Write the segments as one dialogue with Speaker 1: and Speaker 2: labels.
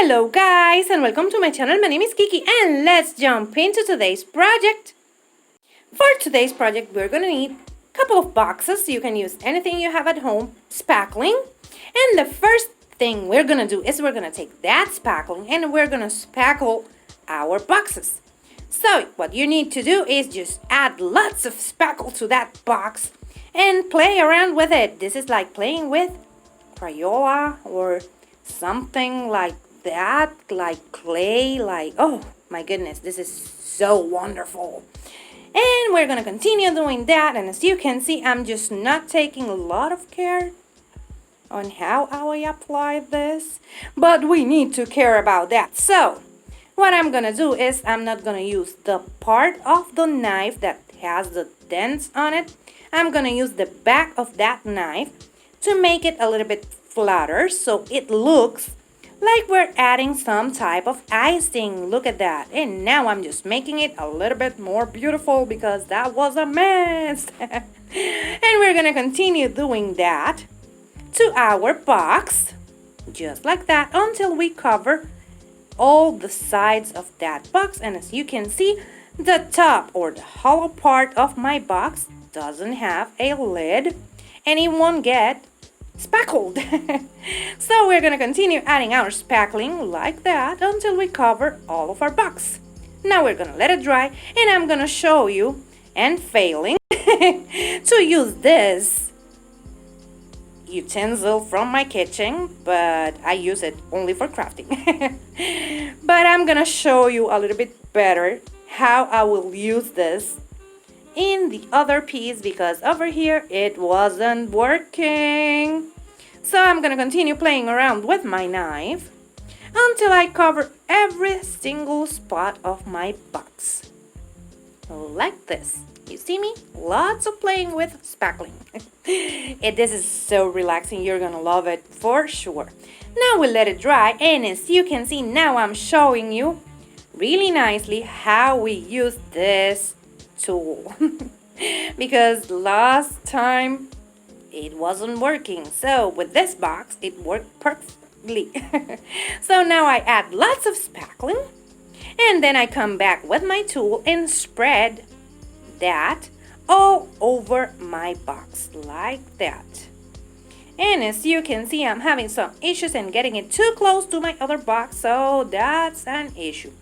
Speaker 1: Hello guys and welcome to my channel. My name is Kiki and let's jump into today's project. For today's project we're going to need a couple of boxes. You can use anything you have at home, spackling. And the first thing we're going to do is we're going to take that spackling and we're going to spackle our boxes. So what you need to do is just add lots of spackle to that box and play around with it. This is like playing with Crayola or something like that, like clay, like, oh my goodness, this is so wonderful. And we're gonna continue doing that, and as you can see, I'm just not taking a lot of care on how I apply this, but we need to care about that. So what I'm gonna do is I'm not gonna use the part of the knife that has the dents on it. I'm gonna use the back of that knife to make it a little bit flatter so it looks like we're adding some type of icing. Look at that. And now I'm just making it a little bit more beautiful because that was a mess. And we're gonna continue doing that to our box just like that until we cover all the sides of that box. And as you can see, the top or the hollow part of my box doesn't have a lid and it won't get spackled. So we're gonna continue adding our spackling like that until we cover all of our box. Now we're gonna let it dry and I'm gonna show you, and failing to use this utensil from my kitchen, but I use it only for crafting. But I'm gonna show you a little bit better how I will use this in the other piece because over here it wasn't working. So I'm gonna continue playing around with my knife until I cover every single spot of my box like this. You see me? Lots of playing with spackling. This is so relaxing. You're gonna love it for sure. Now we let it dry, and as you can see, now I'm showing you really nicely how we use this tool. Because last time it wasn't working, so with this box it worked perfectly. So now I add lots of spackling and then I come back with my tool and spread that all over my box like that. And as you can see, I'm having some issues and getting it too close to my other box, so that's an issue.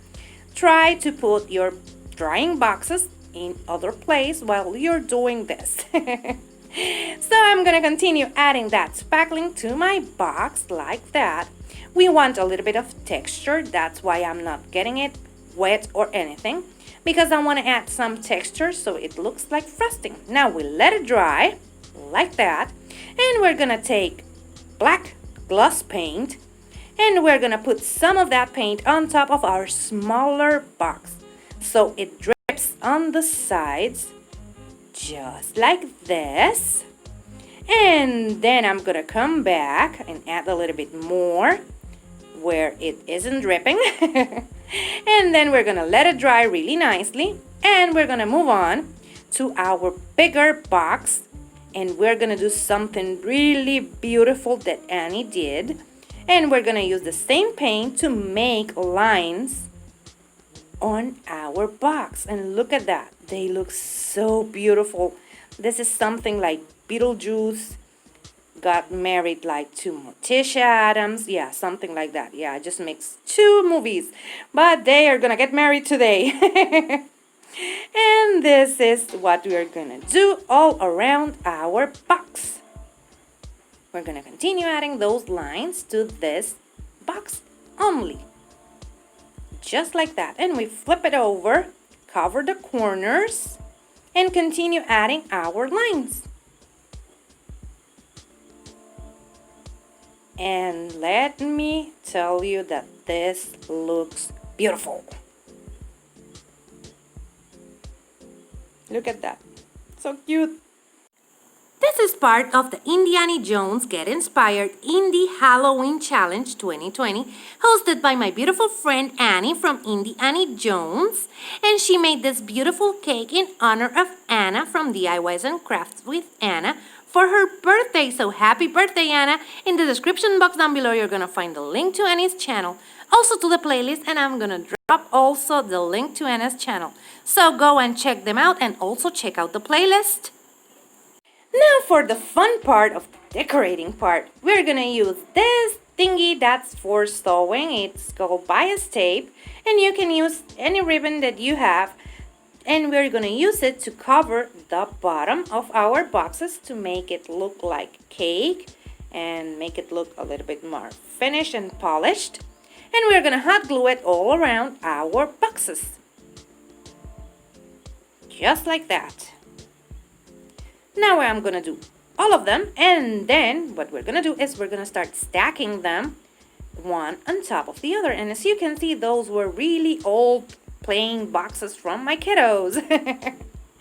Speaker 1: Try to put your drying boxes in other place while you're doing this. So I'm gonna continue adding that spackling to my box like that. We want a little bit of texture, that's why I'm not getting it wet or anything, because I want to add some texture so it looks like frosting. Now we let it dry like that, and we're gonna take black gloss paint and we're gonna put some of that paint on top of our smaller box so it drips on the sides just like this. And then I'm gonna come back and add a little bit more where it isn't dripping. And then we're gonna let it dry really nicely, and we're gonna move on to our bigger box, and we're gonna do something really beautiful that Annie did. And we're gonna use the same paint to make lines on our box, and look at that, they look so beautiful. This is something like Beetlejuice got married like to Morticia Adams, yeah, something like that. Yeah, I just mixed two movies, but they are gonna get married today. And this is what we're gonna do all around our box. We're gonna continue adding those lines to this box only. Just like that, and we flip it over, cover the corners, and continue adding our lines. And let me tell you that this looks beautiful. Look at that, so cute. This is part of the Indiana Jones Get Inspired Indie Halloween Challenge 2020, hosted by my beautiful friend Annie from Indiana Jones. And she made this beautiful cake in honor of Anna from DIYs and Crafts with Anna for her birthday. So happy birthday, Anna. In the description box down below, you're gonna find the link to Annie's channel, also to the playlist, and I'm gonna drop also the link to Anna's channel. So go and check them out and also check out the playlist. Now for the fun part of the decorating part, we're gonna use this thingy that's for sewing. It's called bias tape, and you can use any ribbon that you have, and we're gonna use it to cover the bottom of our boxes to make it look like cake and make it look a little bit more finished and polished. And we're gonna hot glue it all around our boxes, just like that. Now I'm gonna do all of them, and then what we're gonna do is we're gonna start stacking them one on top of the other. And as you can see, those were really old plain boxes from my kiddos.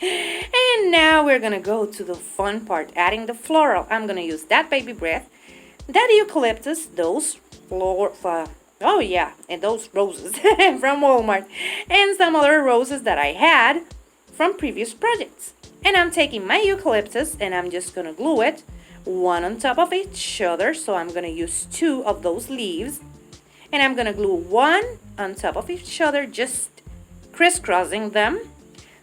Speaker 1: And now we're gonna go to the fun part, adding the floral. I'm gonna use that baby breath, that eucalyptus, those oh yeah, and those roses from Walmart, and some other roses that I had from previous projects. And I'm taking my eucalyptus and I'm just gonna glue it one on top of each other. So I'm gonna use 2 of those leaves, and I'm gonna glue one on top of each other, just crisscrossing them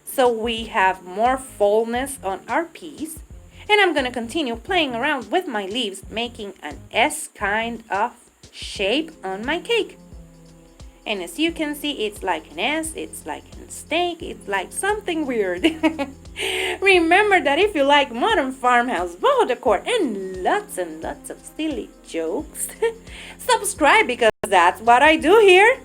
Speaker 1: so we have more fullness on our piece. And I'm gonna continue playing around with my leaves, making an S kind of shape on my cake. And as you can see, it's like an S, it's like a snake, it's like something weird. Remember that if you like modern farmhouse boho decor and lots of silly jokes, subscribe, because that's what I do here.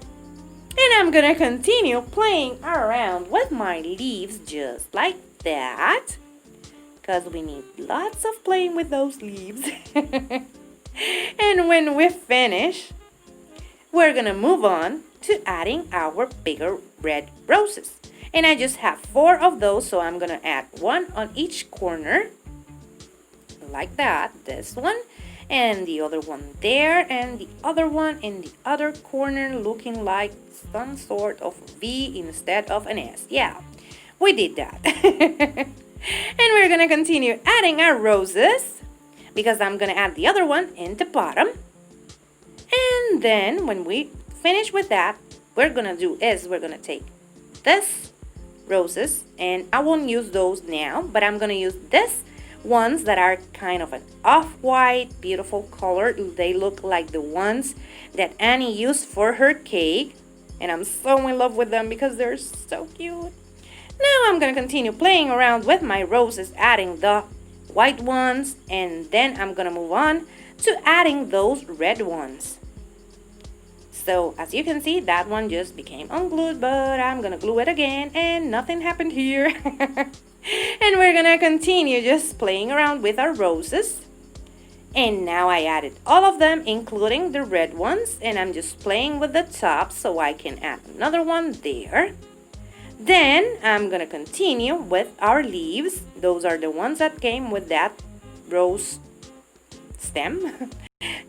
Speaker 1: And I'm gonna continue playing around with my leaves just like that, because we need lots of playing with those leaves. And when we finish, we're gonna move on to adding our bigger red roses. And I just have 4 of those, so I'm gonna add 1 on each corner, like that. This one, and the other one there, and the other one in the other corner, looking like some sort of V instead of an S. Yeah, we did that. And we're gonna continue adding our roses, because I'm gonna add the other one in the bottom. And then when we finish with that, we're gonna take this roses, and I won't use those now, but I'm gonna use this ones that are kind of an off-white, beautiful color. They look like the ones that Annie used for her cake, and I'm so in love with them because they're so cute. Now I'm gonna continue playing around with my roses, adding the white ones, and then I'm gonna move on to adding those red ones. So as you can see, that one just became unglued, but I'm gonna glue it again and nothing happened here. And we're gonna continue just playing around with our roses. And now I added all of them, including the red ones, and I'm just playing with the top so I can add another one there. Then I'm gonna continue with our leaves. Those are the ones that came with that rose stem.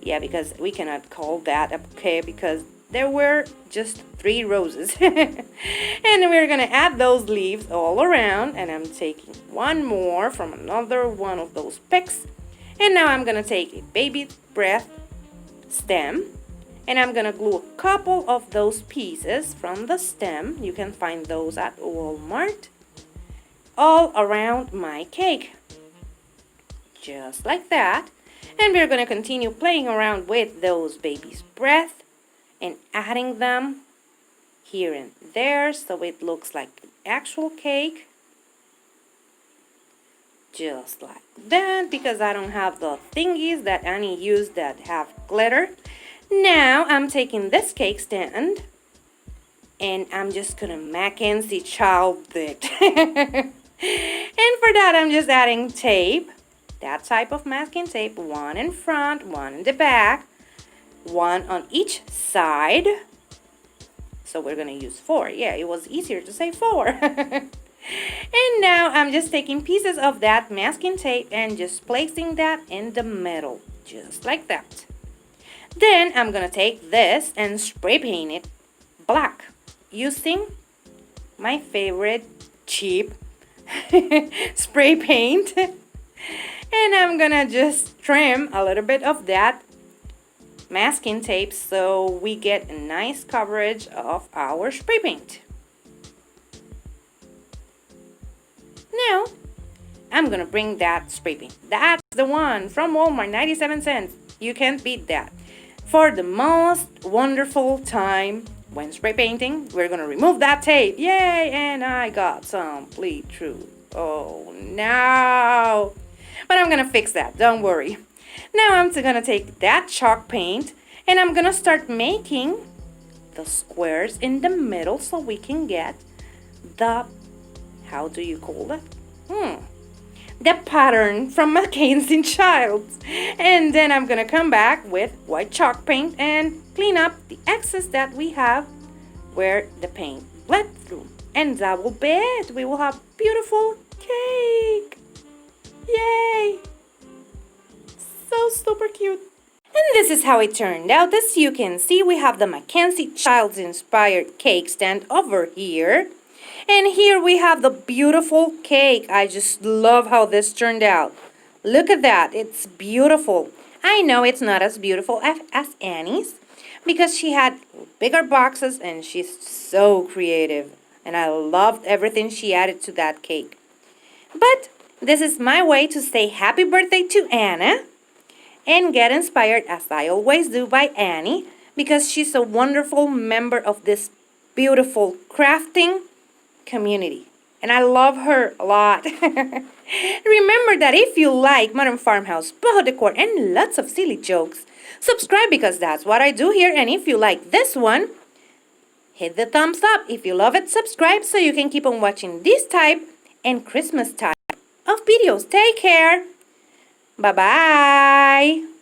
Speaker 1: Yeah, because we cannot call that a bouquet because there were just 3 roses. And we're gonna add those leaves all around, and I'm taking 1 more from another one of those picks. And now I'm gonna take a baby breath stem, and I'm gonna glue a couple of those pieces from the stem. You can find those at Walmart, all around my cake, just like that. And we're gonna continue playing around with those baby's breath and adding them here and there so it looks like the actual cake, just like that, because I don't have the thingies that Annie used that have glitter. Now I'm taking this cake stand and I'm just gonna MacKenzie child it. And for that I'm just adding tape, that type of masking tape, 1 in front, 1 in the back, 1 on each side. So we're gonna use 4. Yeah, it was easier to say 4. And now I'm just taking pieces of that masking tape and just placing that in the middle, just like that. Then I'm gonna take this and spray paint it black using my favorite cheap spray paint. And I'm gonna just trim a little bit of that masking tape so we get a nice coverage of our spray paint. Now, I'm gonna bring that spray paint. That's the one from Walmart, 97 cents. You can't beat that. For the most wonderful time when spray painting, we're gonna remove that tape. Yay! And I got some bleed through. Oh no! But I'm gonna fix that, don't worry. Now I'm gonna take that chalk paint and I'm gonna start making the squares in the middle so we can get the, how do you call it? The pattern from MacKenzie Child. And then I'm gonna come back with white chalk paint and clean up the excess that we have where the paint bled through. And that will be it. We will have beautiful cake. Yay! So super cute. And this is how it turned out. As you can see, we have the MacKenzie Child's inspired cake stand over here. And here we have the beautiful cake. I just love how this turned out. Look at that. It's beautiful. I know it's not as beautiful as Annie's because she had bigger boxes and she's so creative. And I loved everything she added to that cake. But this is my way to say happy birthday to Anna and get inspired, as I always do, by Annie because she's a wonderful member of this beautiful crafting community. And I love her a lot. Remember that if you like Modern Farmhouse, boho decor, and lots of silly jokes, subscribe because that's what I do here. And if you like this one, hit the thumbs up. If you love it, subscribe so you can keep on watching this type and Christmas type of videos. Take care. Bye-bye.